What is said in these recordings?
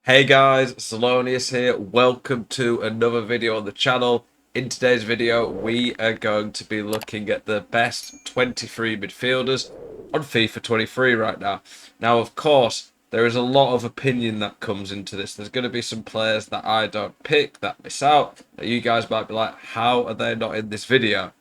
Hey guys, Zelonius here. Welcome to another video on the channel. In today's video, we are going to be looking at the best 23 midfielders on FIFA 23 right now. Now, of course, there is a lot of opinion that comes into this. There's going to be some players that I don't pick, that miss out, that you guys might be like, how are they not in this video?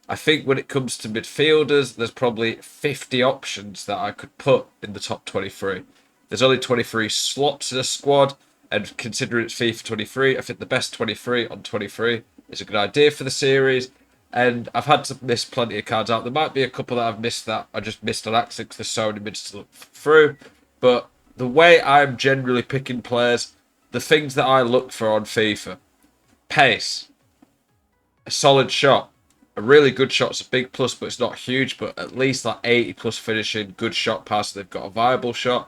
I think when it comes to midfielders, there's probably 50 options that I could put in the top 23. There's only 23 slots in a squad, and considering it's FIFA 23, I think the best 23 on 23 is a good idea for the series. And I've had to miss plenty of cards out. There might be a couple that I've missed that I just missed on accident because there's so many mids to look through. But the way I'm generally picking players, the things that I look for on FIFA: pace, a solid shot. A really good shot's a big plus, but it's not huge. But at least like 80 plus finishing, good shot pass. They've got a viable shot.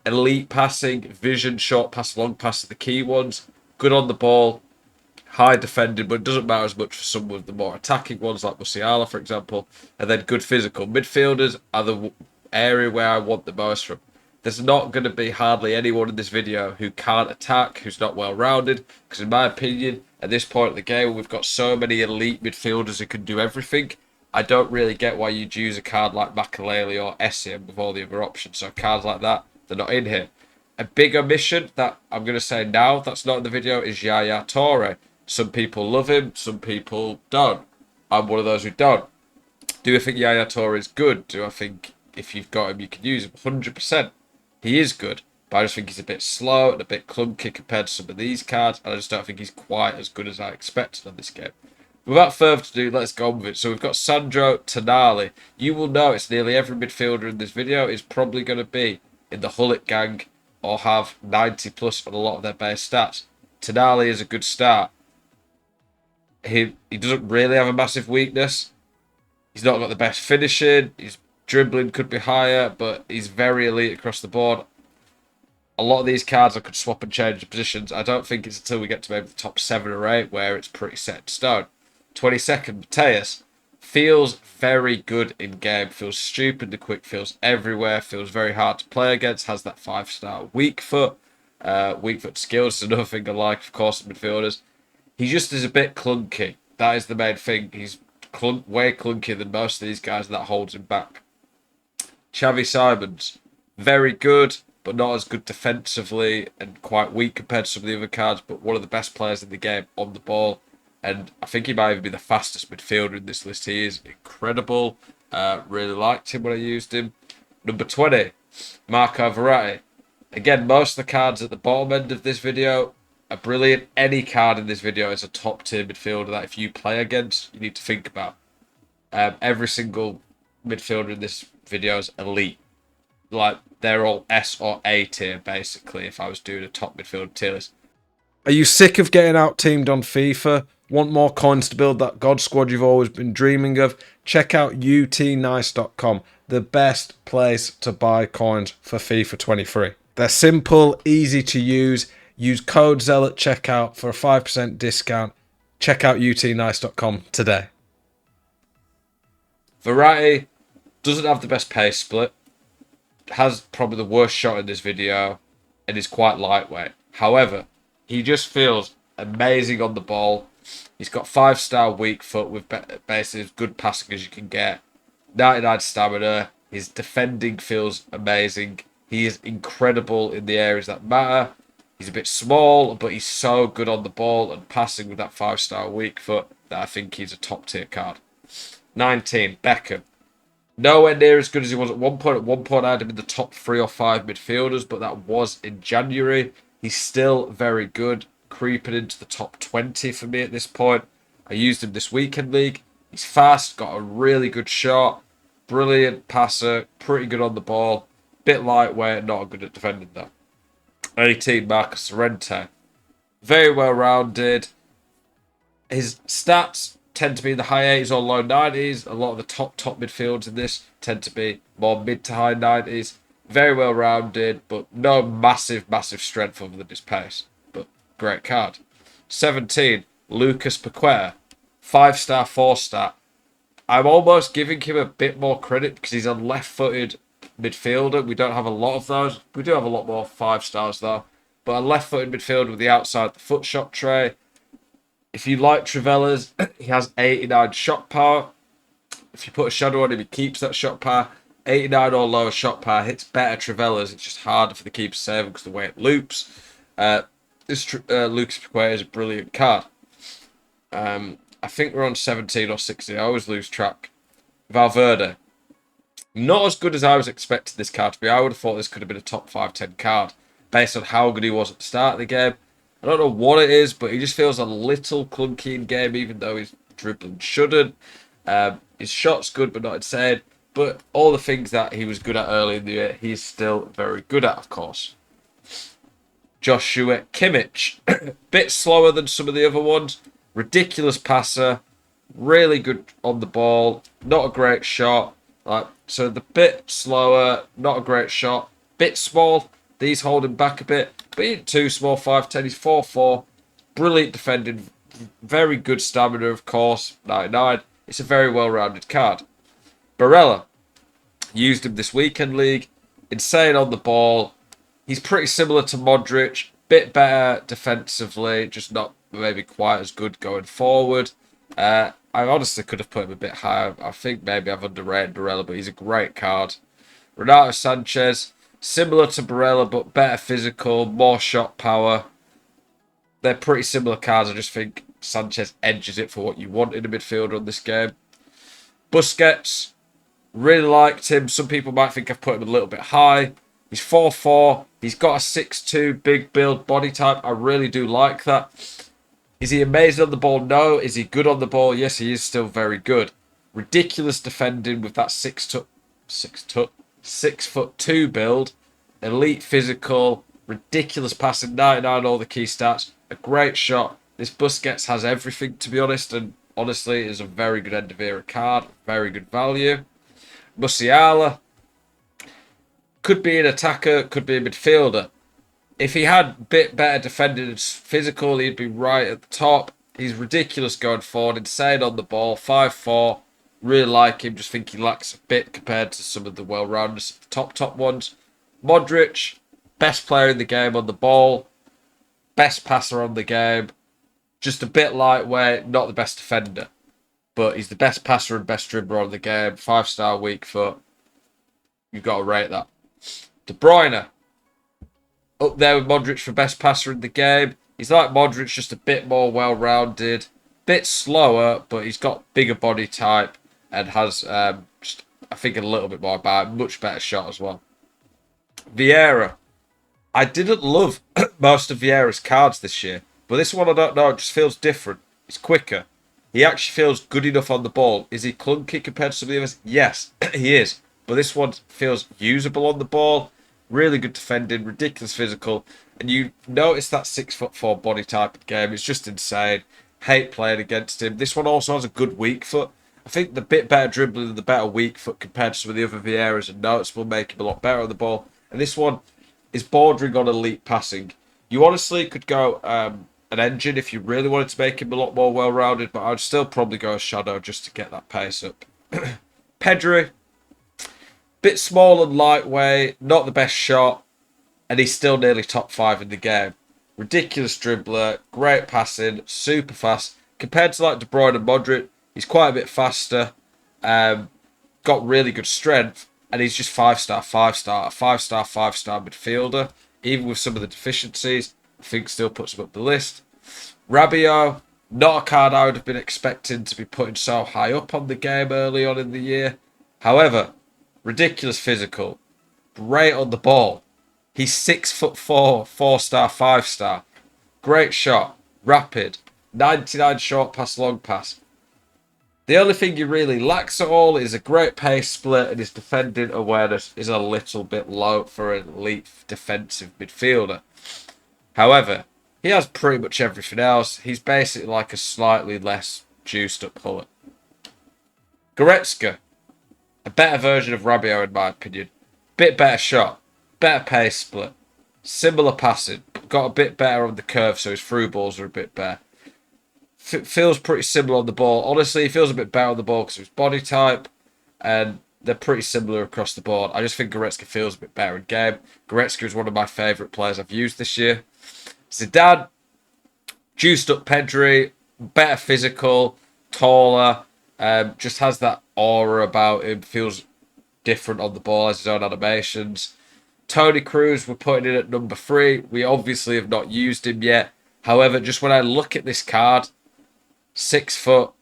Elite passing, vision, short pass, long pass are the key ones. Good on the ball, high defending, but it doesn't matter as much for some of the more attacking ones like Musiala, for example. And then good physical. Midfielders are the area where I want the most from. There's not going to be hardly anyone in this video who can't attack, who's not well-rounded, because in my opinion, at this point in the game, we've got so many elite midfielders who can do everything. I don't really get why you'd use a card like Makaleli or Essien with all the other options. So cards like that, they're not in here. A big omission that I'm going to say now that's not in the video is Yaya Toure. Some people love him, some people don't. I'm one of those who don't. Do I think Yaya Toure is good? Do I think if you've got him, you can use him? 100%. He is good, but I just think he's a bit slow and a bit clunky compared to some of these cards, and I just don't think he's quite as good as I expected on this game. Without further ado, let's go on with it. So we've got Sandro Tonali. You will notice nearly every midfielder in this video is probably going to be in the Hullet gang or have 90 plus on a lot of their base stats. Tonali is a good start. He doesn't really have a massive weakness. He's not got the best finishing. His dribbling could be higher, but he's very elite across the board. A lot of these cards I could swap and change the positions. I don't think it's until we get to maybe the top 7 or 8 where it's pretty set in stone. 22nd, Mateus. Feels very good in game. Feels stupidly quick. Feels everywhere. Feels very hard to play against. Has that 5-star weak foot. Weak foot skills is another thing I like, of course, in midfielders. He just is a bit clunky. That is the main thing. He's way clunkier than most of these guys, and that holds him back. Xavi Simons, very good, but not as good defensively and quite weak compared to some of the other cards, but one of the best players in the game on the ball. And I think he might even be the fastest midfielder in this list. He is incredible. Really liked him when I used him. Number 20, Marco Verratti. Again, most of the cards at the bottom end of this video are brilliant. Any card in this video is a top tier midfielder that if you play against, you need to think about. Every single midfielder in this video is elite. Like, they're all S or A tier, basically, if I was doing a top midfielder tier list. Are you sick of getting out-teamed on FIFA? Want more coins to build that God squad you've always been dreaming of? Check out utnice.com, the best place to buy coins for FIFA 23. They're simple, easy to use. Use code ZEL at checkout for a 5% discount. Check out utnice.com today. Verratti doesn't have the best pace split. Has probably the worst shot in this video and is quite lightweight. However, he just feels amazing on the ball. He's got 5-star weak foot with basically as good passing as you can get. 99 stamina. His defending feels amazing. He is incredible in the areas that matter. He's a bit small, but he's so good on the ball and passing with that 5-star weak foot that I think he's a top tier card. 19, Beckham. Nowhere near as good as he was at one point. At one point, I had him in the top 3 or 5 midfielders, but that was in January. He's still very good, creeping into the top 20 for me at this point. I used him this weekend league. He's fast, got a really good shot, brilliant passer, pretty good on the ball, bit lightweight, not good at defending though. 18, Marcus Llorente. Very well rounded. His stats tend to be in the high 80s or low 90s. A lot of the top midfielders in this tend to be more mid to high 90s. Very well rounded, but no massive strength other than his pace. But great card. 17, Lucas Paqueta. 5-star, 4-star. I'm almost giving him a bit more credit because he's a left-footed midfielder. We don't have a lot of those. We do have a lot more 5-stars though. but a left-footed midfielder with the outside the foot shot tray. If you like Trivella's, he has 89 shot power. If you put a shadow on him, he keeps that shot power. 89 or lower shot power hits better Trivella's. It's just harder for the keeper to save because of the way it loops. This Lucas Paqueta is a brilliant card. I think we're on 17 or 16. I always lose track. Valverde. Not as good as I was expecting this card to be. I would have thought this could have been a top 5-10 card based on how good he was at the start of the game. I don't know what it is, but he just feels a little clunky in game, even though his dribbling shouldn't. His shot's good, but not insane. But all the things that he was good at early in the year, he's still very good at, of course. Joshua Kimmich. Bit slower than some of the other ones. Ridiculous passer. Really good on the ball. Not a great shot. So the bit slower, not a great shot. Bit small. These hold him back a bit. But he ain't too small, 5'10". He's 4'4". Brilliant defending. Very good stamina, of course. 99. It's a very well-rounded card. Barella. Used him this weekend league. Insane on the ball. He's pretty similar to Modric. Bit better defensively. Just not maybe quite as good going forward. I honestly could have put him a bit higher. I think maybe I've underrated Barella, but he's a great card. Renato Sanchez. Similar to Barella, but better physical. More shot power. They're pretty similar cards. I just think Sanchez edges it for what you want in a midfielder on this game. Busquets. Really liked him. Some people might think I've put him a little bit high. He's 4'4". He's got a 6'2", big build body type. I really do like that. Is he amazing on the ball? No. Is he good on the ball? Yes, he is still very good. Ridiculous defending with that 6'2" build. Elite physical. Ridiculous passing. 99 all the key stats. A great shot. This Busquets has everything, to be honest. And honestly, is a very good end of era card. Very good value. Musiala. Could be an attacker. Could be a midfielder. If he had a bit better defending and physical, he'd be right at the top. He's ridiculous going forward. Insane on the ball. 5'4". Really like him. Just think he lacks a bit compared to some of the well-rounded top ones. Modric. Best player in the game on the ball. Best passer on the game. Just a bit lightweight. Not the best defender. But he's the best passer and best dribbler on the game. 5-star weak foot. You've got to rate that. De Bruyne. Up there with Modric for best passer in the game. He's like Modric, just a bit more well-rounded. Bit slower, but he's got bigger body type. And has, just, I think, a little bit more about. Much better shot as well. Vieira. I didn't love most of Vieira's cards this year. But this one, I don't know. It just feels different. It's quicker. He actually feels good enough on the ball. Is he clunky compared to some of the others? Yes, he is. But this one feels usable on the ball. Really good defending. Ridiculous physical. And you notice that 6'4" body type of game. It's just insane. Hate playing against him. This one also has a good weak foot. I think the bit better dribbling and the better weak foot compared to some of the other Vieiras are noticeable, make him a lot better on the ball. And this one is bordering on elite passing. You honestly could go an engine if you really wanted to make him a lot more well-rounded, but I'd still probably go a shadow just to get that pace up. Pedri. Bit small and lightweight, not the best shot, and he's still nearly top 5 in the game. Ridiculous dribbler, great passing, super fast. Compared to like De Bruyne and Modric, he's quite a bit faster, got really good strength, and he's just 5-star midfielder. Even with some of the deficiencies, I think still puts him up the list. Rabiot, not a card I would have been expecting to be putting so high up on the game early on in the year. However, ridiculous physical, great on the ball. He's 6'4", 4-star, 5-star. Great shot, rapid, 99 short pass, long pass. The only thing he really lacks at all is a great pace split, and his defending awareness is a little bit low for an elite defensive midfielder. However, he has pretty much everything else. He's basically like a slightly less juiced up Hullet. Goretzka. A better version of Rabiot in my opinion. Bit better shot. Better pace split. Similar passing. Got a bit better on the curve, so his through balls are a bit better. Feels pretty similar on the ball. Honestly, he feels a bit better on the ball because of his body type. And they're pretty similar across the board. I just think Goretzka feels a bit better in game. Goretzka is one of my favourite players I've used this year. Zidane, juiced up Pedri, better physical, taller, just has that aura about him, feels different on the ball, has his own animations. Tony Cruz, we're putting in at number 3. We obviously have not used him yet. However, just when I look at this card, 6 foot,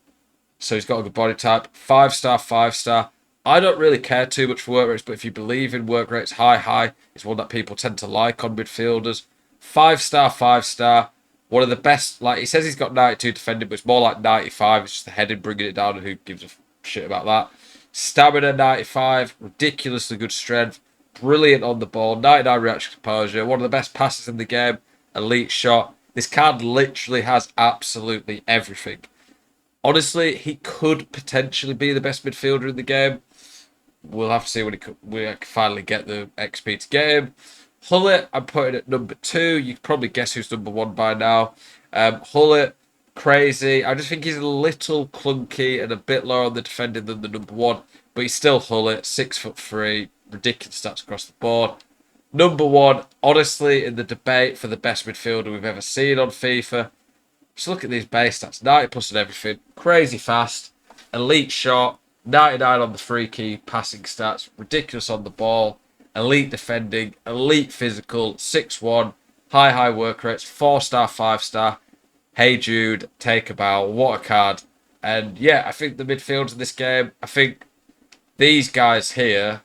so he's got a good body type, 5-star, 5-star. I don't really care too much for work rates, but if you believe in work rates, high is one that people tend to like on midfielders. 5-star, 5-star. One of the best, like he says he's got 92 defending, but it's more like 95. It's just the heading bringing it down, and who gives a shit about that. Stamina 95, ridiculously good strength, brilliant on the ball, 99 reaction composure, one of the best passes in the game, elite shot. This card literally has absolutely everything. Honestly, he could potentially be the best midfielder in the game. We'll have to see when we can finally get the XP to get him. Hullet, I'm putting at number 2. You can probably guess who's number 1 by now. Hullet, crazy. I just think he's a little clunky and a bit lower on the defending than the number 1. But he's still Hullet, 6'3", ridiculous stats across the board. Number 1, honestly, in the debate for the best midfielder we've ever seen on FIFA. Just look at these base stats. 90 plus and everything. Crazy fast. Elite shot. 99 on the free key. Passing stats. Ridiculous on the ball. Elite defending. Elite physical. 6'1". High work rates. 4-star, 5-star. Hey Jude. Take a bow. What a card. And yeah, I think the midfielders in this game, I think these guys here,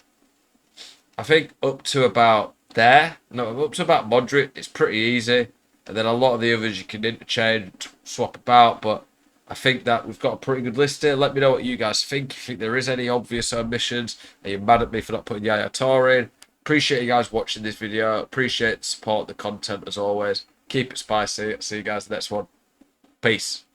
I think up to about there. No, up to about Modric, it's pretty easy. And then a lot of the others you can interchange, swap about. But I think that we've got a pretty good list here. Let me know what you guys think. If you think there is any obvious omissions, are you mad at me for not putting Yaya Toure in? Appreciate you guys watching this video. Appreciate the support, the content as always. Keep it spicy. See you guys in the next one. Peace.